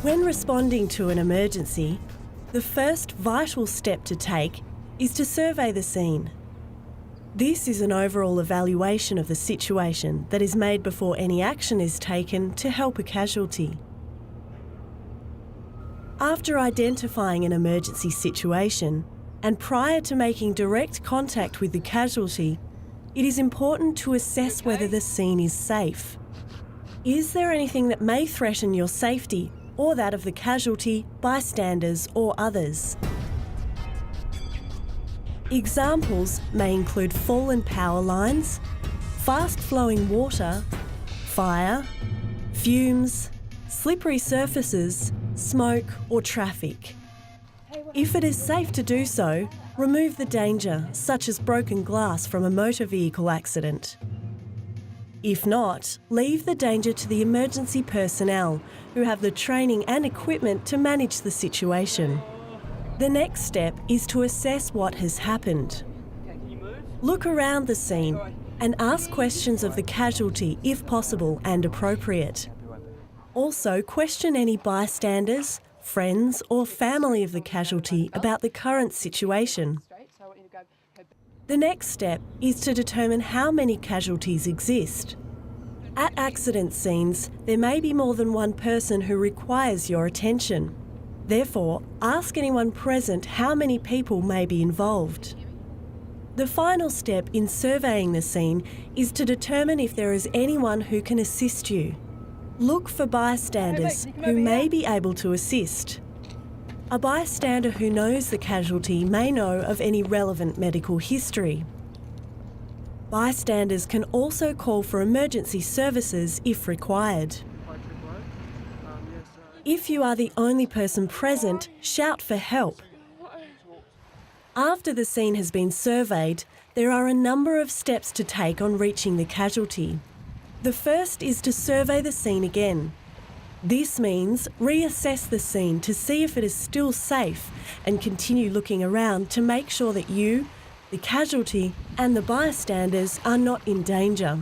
When responding to an emergency, the first vital step to take is to survey the scene. This is an overall evaluation of the situation that is made before any action is taken to help a casualty. After identifying an emergency situation and prior to making direct contact with the casualty, it is important to assess whether the scene is safe. Is there anything that may threaten your safety or that of the casualty, bystanders or others? Examples may include fallen power lines, fast-flowing water, fire, fumes, slippery surfaces, smoke or traffic. If it is safe to do so, remove the danger, such as broken glass from a motor vehicle accident. If not, leave the danger to the emergency personnel who have the training and equipment to manage the situation. The next step is to assess what has happened. Look around the scene and ask questions of the casualty if possible and appropriate. Also, question any bystanders, friends or family of the casualty about the current situation. The next step is to determine how many casualties exist. At accident scenes, there may be more than one person who requires your attention. Therefore, ask anyone present how many people may be involved. The final step in surveying the scene is to determine if there is anyone who can assist you. Look for bystanders who may be able to assist. A bystander who knows the casualty may know of any relevant medical history. Bystanders can also call for emergency services if required. If you are the only person present, shout for help. After the scene has been surveyed, there are a number of steps to take on reaching the casualty. The first is to survey the scene again. This means reassess the scene to see if it is still safe and continue looking around to make sure that you, the casualty and the bystanders are not in danger.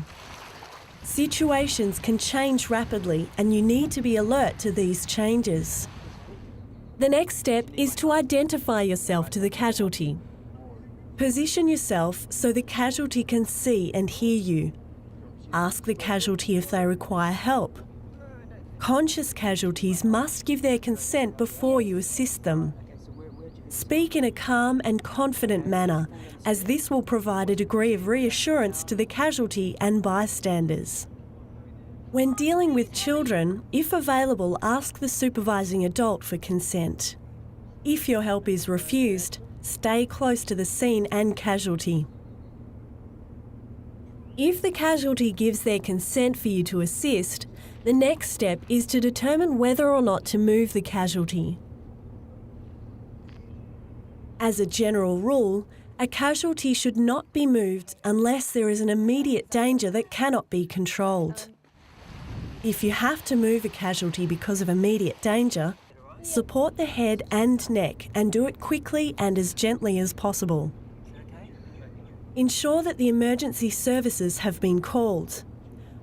Situations can change rapidly and you need to be alert to these changes. The next step is to identify yourself to the casualty. Position yourself so the casualty can see and hear you. Ask the casualty if they require help. Conscious casualties must give their consent before you assist them. Speak in a calm and confident manner, as this will provide a degree of reassurance to the casualty and bystanders. When dealing with children, if available, ask the supervising adult for consent. If your help is refused, stay close to the scene and casualty. If the casualty gives their consent for you to assist, the next step is to determine whether or not to move the casualty. As a general rule, a casualty should not be moved unless there is an immediate danger that cannot be controlled. If you have to move a casualty because of immediate danger, support the head and neck and do it quickly and as gently as possible. Ensure that the emergency services have been called.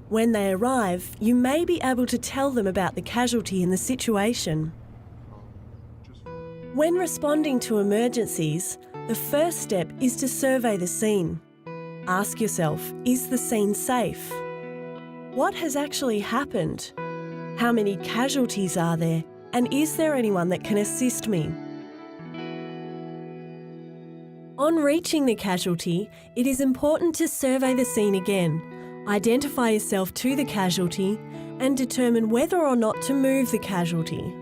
When they arrive, you may be able to tell them about the casualty and the situation. When responding to emergencies, the first step is to survey the scene. Ask yourself, is the scene safe? What has actually happened? How many casualties are there? And is there anyone that can assist me? On reaching the casualty, it is important to survey the scene again, identify yourself to the casualty, and determine whether or not to move the casualty.